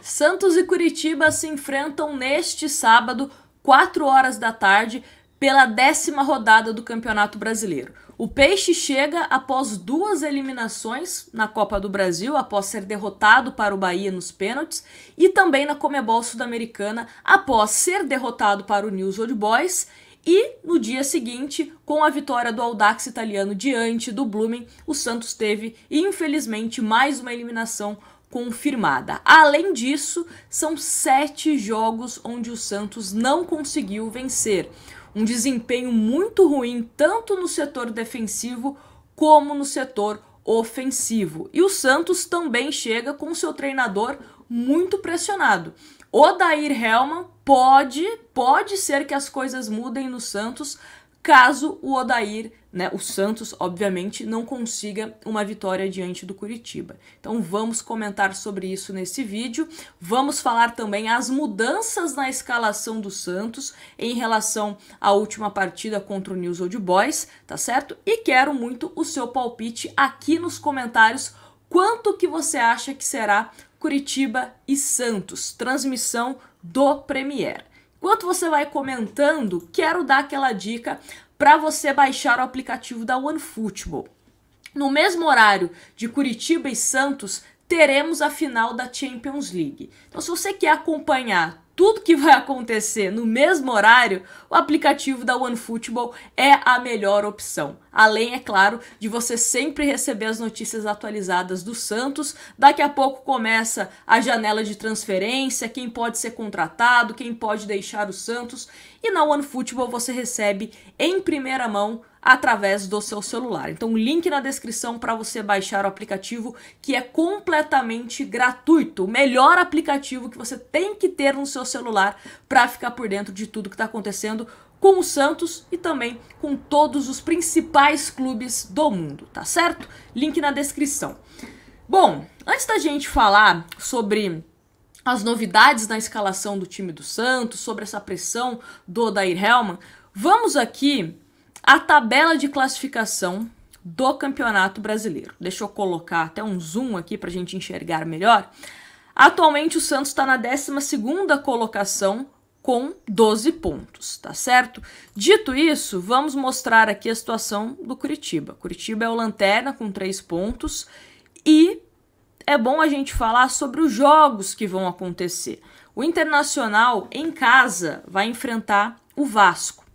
Santos e Curitiba se enfrentam neste sábado, 4 horas da tarde, pela 10ª rodada do Campeonato Brasileiro. O Peixe chega após 2 eliminações na Copa do Brasil, após ser derrotado para o Bahia nos pênaltis, e também na Conmebol Sul-Americana, após ser derrotado para o News Old Boys. E no dia seguinte, com a vitória do Audax Italiano diante do Blooming, o Santos teve, infelizmente, mais uma eliminação confirmada. Além disso, são 7 jogos onde o Santos não conseguiu vencer. Um desempenho muito ruim, tanto no setor defensivo como no setor ofensivo. E o Santos também chega com seu treinador muito pressionado. Odair Hellmann pode ser que as coisas mudem no Santos, caso o Odair, o Santos, obviamente, não consiga uma vitória diante do Curitiba. Então vamos comentar sobre isso nesse vídeo. Vamos falar também as mudanças na escalação do Santos em relação à última partida contra o News Old Boys, tá certo? E quero muito o seu palpite aqui nos comentários. Quanto que você acha que será Curitiba e Santos? Transmissão do Premier. Enquanto você vai comentando, quero dar aquela dica para você baixar o aplicativo da OneFootball. No mesmo horário de Curitiba e Santos, teremos a final da Champions League. Então, se você quer acompanhar tudo que vai acontecer no mesmo horário, o aplicativo da OneFootball é a melhor opção. Além, é claro, de você sempre receber as notícias atualizadas do Santos. Daqui a pouco começa a janela de transferência, quem pode ser contratado, quem pode deixar o Santos. E na OneFootball você recebe em primeira mão através do seu celular. Então, link na descrição para você baixar o aplicativo, que é completamente gratuito. O melhor aplicativo que você tem que ter no seu celular para ficar por dentro de tudo que está acontecendo com o Santos e também com todos os principais clubes do mundo, tá certo? Link na descrição. Bom, antes da gente falar sobre as novidades na escalação do time do Santos, sobre essa pressão do Odair Hellmann, vamos aqui à tabela de classificação do Campeonato Brasileiro. Deixa eu colocar até um zoom aqui para a gente enxergar melhor. Atualmente o Santos está na 12ª colocação com 12 pontos, tá certo? Dito isso, vamos mostrar aqui a situação do Curitiba. Curitiba é o lanterna com 3 pontos e é bom a gente falar sobre os jogos que vão acontecer. O Internacional, em casa, vai enfrentar o Vasco.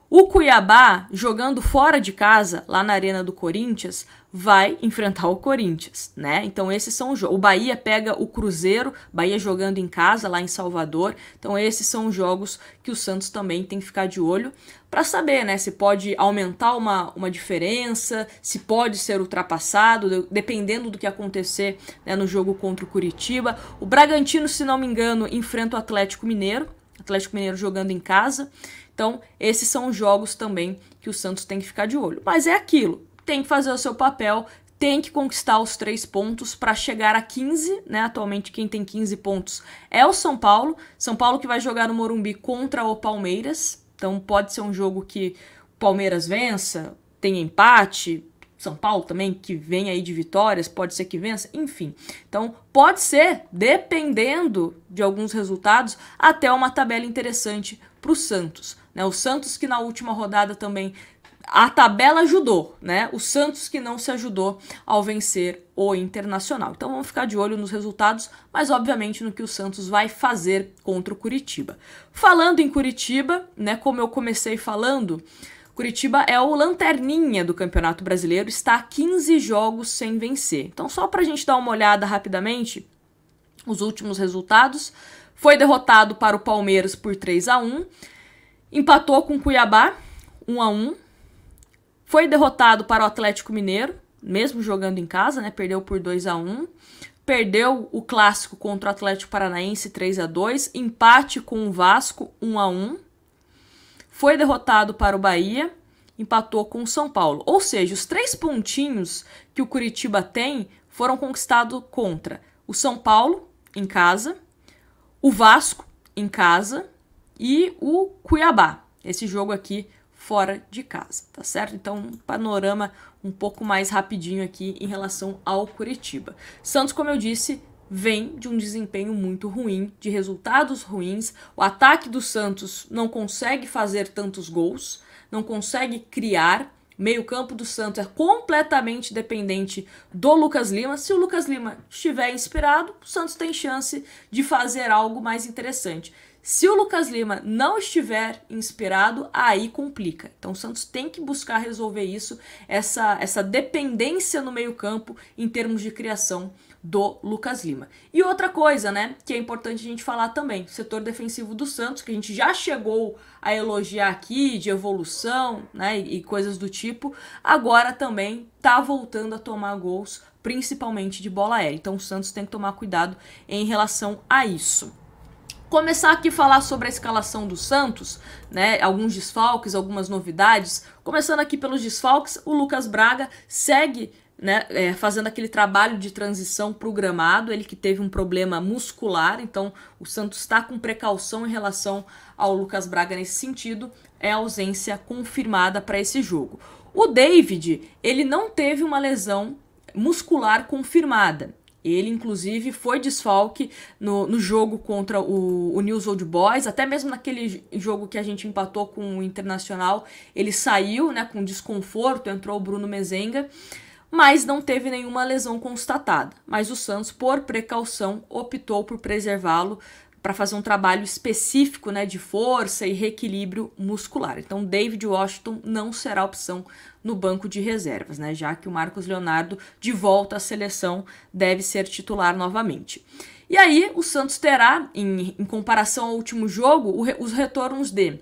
O Cuiabá, jogando fora de casa, lá na Arena do Corinthians, vai enfrentar o Corinthians, né? Então esses são os jogos. O Bahia pega o Cruzeiro, Bahia jogando em casa, lá em Salvador. Então esses são os jogos que o Santos também tem que ficar de olho para saber, né? Se pode aumentar uma diferença, se pode ser ultrapassado, dependendo do que acontecer, né, no jogo contra o Curitiba. O Bragantino, se não me engano, enfrenta o Atlético Mineiro jogando em casa. Então, esses são os jogos também que o Santos tem que ficar de olho. Mas é aquilo, tem que fazer o seu papel, tem que conquistar os 3 pontos para chegar a 15, né? Atualmente quem tem 15 pontos é o São Paulo. São Paulo que vai jogar no Morumbi contra o Palmeiras. Então, pode ser um jogo que o Palmeiras vença, tenha empate. São Paulo também, que vem aí de vitórias, pode ser que vença, enfim. Então, pode ser, dependendo de alguns resultados, até uma tabela interessante para o Santos, né? O Santos que na última rodada também, a tabela ajudou, né? O Santos que não se ajudou ao vencer o Internacional. Então, vamos ficar de olho nos resultados, mas obviamente no que o Santos vai fazer contra o Curitiba. Falando em Curitiba, né, como eu comecei falando, Curitiba é o lanterninha do Campeonato Brasileiro, está a 15 jogos sem vencer. Então, só para a gente dar uma olhada rapidamente, os últimos resultados, foi derrotado para o Palmeiras por 3-1, empatou com o Cuiabá, 1-1, foi derrotado para o Atlético Mineiro, mesmo jogando em casa, né, perdeu por 2-1, perdeu o clássico contra o Atlético Paranaense 3-2, empate com o Vasco 1-1, foi derrotado para o Bahia, empatou com o São Paulo. Ou seja, os 3 pontinhos que o Curitiba tem foram conquistados contra o São Paulo, em casa, o Vasco, em casa, e o Cuiabá. Esse jogo aqui fora de casa, tá certo? Então, um panorama um pouco mais rapidinho aqui em relação ao Curitiba. Santos, como eu disse, vem de um desempenho muito ruim, de resultados ruins. O ataque do Santos não consegue fazer tantos gols, não consegue criar. Meio-campo do Santos é completamente dependente do Lucas Lima. Se o Lucas Lima estiver inspirado, o Santos tem chance de fazer algo mais interessante. Se o Lucas Lima não estiver inspirado, aí complica. Então o Santos tem que buscar resolver isso, essa dependência no meio-campo em termos de criação do Lucas Lima. E outra coisa, né, que é importante a gente falar também, o setor defensivo do Santos, que a gente já chegou a elogiar aqui, de evolução, né, e coisas do tipo, agora também tá voltando a tomar gols, principalmente de bola aérea. Então o Santos tem que tomar cuidado em relação a isso. Começar aqui a falar sobre a escalação do Santos, né, alguns desfalques, algumas novidades. Começando aqui pelos desfalques, o Lucas Braga segue, né, fazendo aquele trabalho de transição para o gramado, ele que teve um problema muscular, então o Santos está com precaução em relação ao Lucas Braga nesse sentido, é ausência confirmada para esse jogo. O David, ele não teve uma lesão muscular confirmada. Ele, inclusive, foi desfalque no jogo contra o News Old Boys, até mesmo naquele jogo que a gente empatou com o Internacional, ele saiu, né, com desconforto, entrou o Bruno Mezenga, mas não teve nenhuma lesão constatada. Mas o Santos, por precaução, optou por preservá-lo para fazer um trabalho específico, né, de força e reequilíbrio muscular. Então, David Washington não será opção no banco de reservas, né, já que o Marcos Leonardo, de volta à seleção, deve ser titular novamente. E aí, o Santos terá, em comparação ao último jogo, os retornos de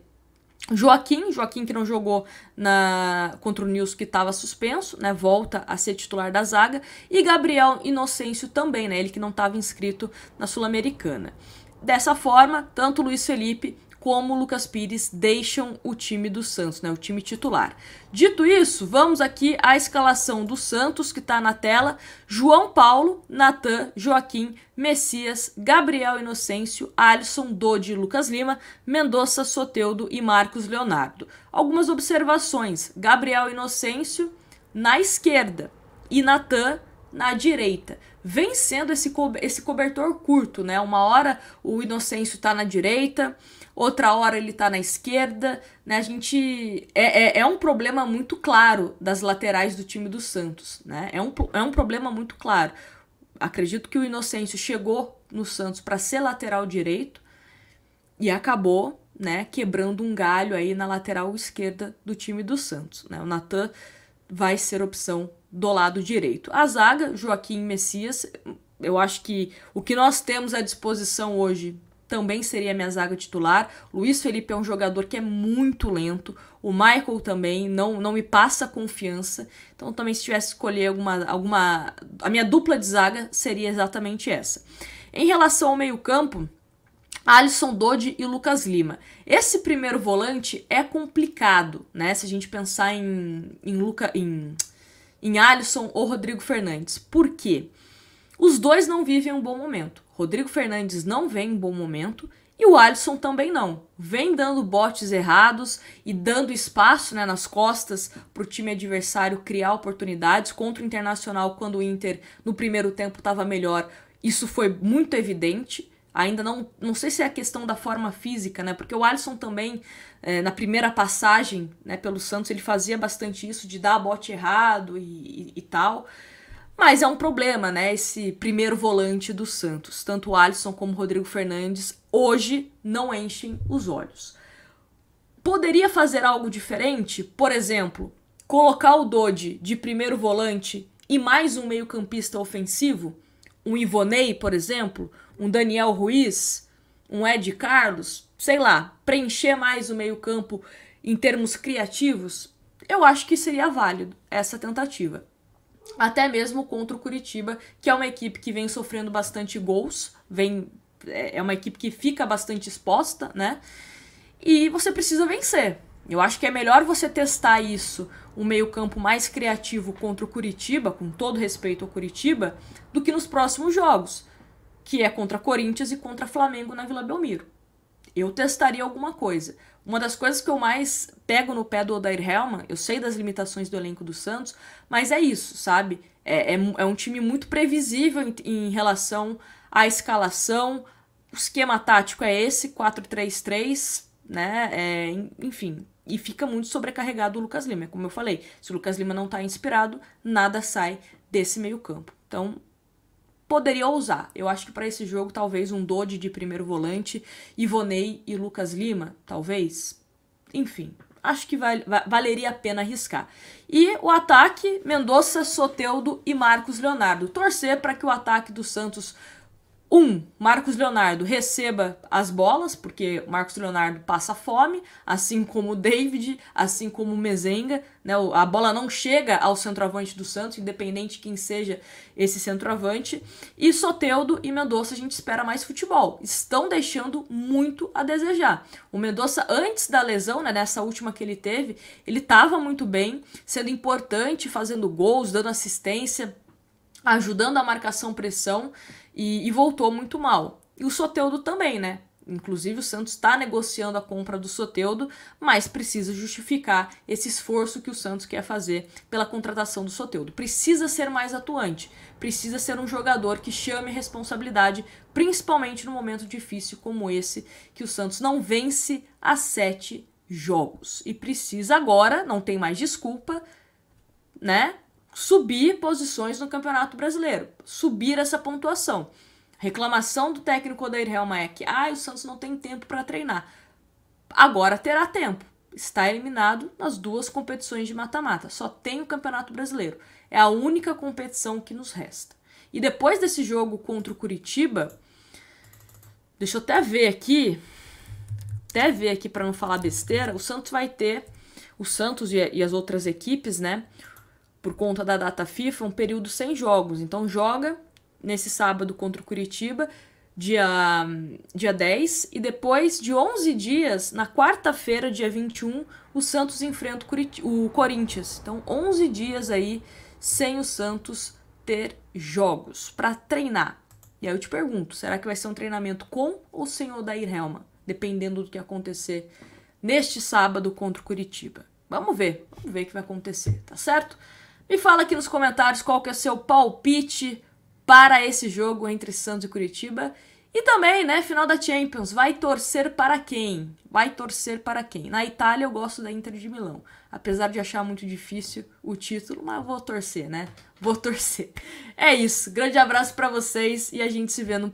Joaquim que não jogou contra o Nils, que estava suspenso, né, volta a ser titular da zaga, e Gabriel Inocêncio também, né, ele que não estava inscrito na Sul-Americana. Dessa forma, tanto Luiz Felipe como o Lucas Pires deixam o time do Santos, né, o time titular. Dito isso, vamos aqui à escalação do Santos, que está na tela. João Paulo, Natan, Joaquim, Messias, Gabriel Inocêncio, Alisson, Dodi, Lucas Lima, Mendonça, Soteldo e Marcos Leonardo. Algumas observações: Gabriel Inocêncio na esquerda e Natan na direita. Vem sendo esse cobertor curto, né? Uma hora o Inocêncio tá na direita, outra hora ele tá na esquerda, né? A gente... É um problema muito claro das laterais do time do Santos, né? É um problema muito claro. Acredito que o Inocêncio chegou no Santos para ser lateral direito e acabou, né, quebrando um galho aí na lateral esquerda do time do Santos, né? O Natan vai ser opção do lado direito. A zaga, Joaquim e Messias, eu acho que o que nós temos à disposição hoje também seria a minha zaga titular. Luiz Felipe é um jogador que é muito lento, o Michael também não me passa confiança, então também se tivesse que escolher a minha dupla de zaga seria exatamente essa. Em relação ao meio-campo, Alisson, Dodi e Lucas Lima. Esse primeiro volante é complicado, né? Se a gente pensar em Alisson ou Rodrigo Fernandes. Por quê? Os dois não vivem um bom momento. Rodrigo Fernandes não vem em um bom momento e o Alisson também não. Vem dando botes errados e dando espaço, né, nas costas para o time adversário criar oportunidades. Contra o Internacional, quando o Inter no primeiro tempo estava melhor, isso foi muito evidente. Ainda não sei se é a questão da forma física, né? Porque o Alisson também, na primeira passagem, né, pelo Santos, ele fazia bastante isso, de dar bote errado e tal. Mas é um problema, né? Esse primeiro volante do Santos. Tanto o Alisson como o Rodrigo Fernandes, hoje, não enchem os olhos. Poderia fazer algo diferente? Por exemplo, colocar o Dodi de primeiro volante e mais um meio-campista ofensivo? Um Ivonei, por exemplo, um Daniel Ruiz, um Ed Carlos, sei lá, preencher mais o meio-campo em termos criativos, eu acho que seria válido essa tentativa. Até mesmo contra o Curitiba, que é uma equipe que vem sofrendo bastante gols, é uma equipe que fica bastante exposta, né? E você precisa vencer. Eu acho que é melhor você testar isso, um meio-campo mais criativo contra o Curitiba, com todo respeito ao Curitiba, do que nos próximos jogos, que é contra Corinthians e contra Flamengo na Vila Belmiro. Eu testaria alguma coisa. Uma das coisas que eu mais pego no pé do Odair Hellmann, eu sei das limitações do elenco do Santos, mas é isso, sabe? É um time muito previsível em relação a escalação, o esquema tático é esse, 4-3-3, né? Enfim, e fica muito sobrecarregado o Lucas Lima. Como eu falei, se o Lucas Lima não tá inspirado, nada sai desse meio campo. Então, poderia ousar. Eu acho que para esse jogo, talvez um Dodi de primeiro volante, Ivonei e Lucas Lima, talvez. Enfim, acho que valeria a pena arriscar. E o ataque, Mendonça, Soteldo e Marcos Leonardo. Torcer para que o ataque do Santos, Marcos Leonardo receba as bolas, porque o Marcos Leonardo passa fome, assim como o David, assim como o Mezenga, né? A bola não chega ao centroavante do Santos, independente de quem seja esse centroavante. E Soteldo e Mendonça, a gente espera mais futebol. Estão deixando muito a desejar. O Mendonça, antes da lesão, né, nessa última que ele teve, ele estava muito bem, sendo importante, fazendo gols, dando assistência, ajudando a marcação-pressão, e voltou muito mal. E o Soteldo também, né? Inclusive o Santos está negociando a compra do Soteldo, mas precisa justificar esse esforço que o Santos quer fazer pela contratação do Soteldo. Precisa ser mais atuante, precisa ser um jogador que chame responsabilidade, principalmente no momento difícil como esse, que o Santos não vence há 7 jogos. E precisa agora, não tem mais desculpa, né? Subir posições no Campeonato Brasileiro, subir essa pontuação. Reclamação do técnico Odair Helma é que o Santos não tem tempo para treinar. Agora terá tempo. Está eliminado nas 2 competições de mata-mata. Só tem o Campeonato Brasileiro. É a única competição que nos resta. E depois desse jogo contra o Curitiba, deixa eu até ver aqui para não falar besteira, o Santos vai ter, o Santos e as outras equipes, né, por conta da data FIFA, um período sem jogos. Então joga nesse sábado contra o Curitiba, dia 10, e depois de 11 dias, na quarta-feira, dia 21, o Santos enfrenta o Corinthians. Então 11 dias aí sem o Santos ter jogos para treinar. E aí eu te pergunto, será que vai ser um treinamento com ou sem o Odair Helma? Dependendo do que acontecer neste sábado contra o Curitiba. Vamos ver o que vai acontecer, tá certo? Me fala aqui nos comentários qual que é o seu palpite para esse jogo entre Santos e Curitiba. E também, né, final da Champions, vai torcer para quem? Vai torcer para quem? Na Itália eu gosto da Inter de Milão. Apesar de achar muito difícil o título, mas vou torcer, né? Vou torcer. É isso. Grande abraço para vocês e a gente se vê no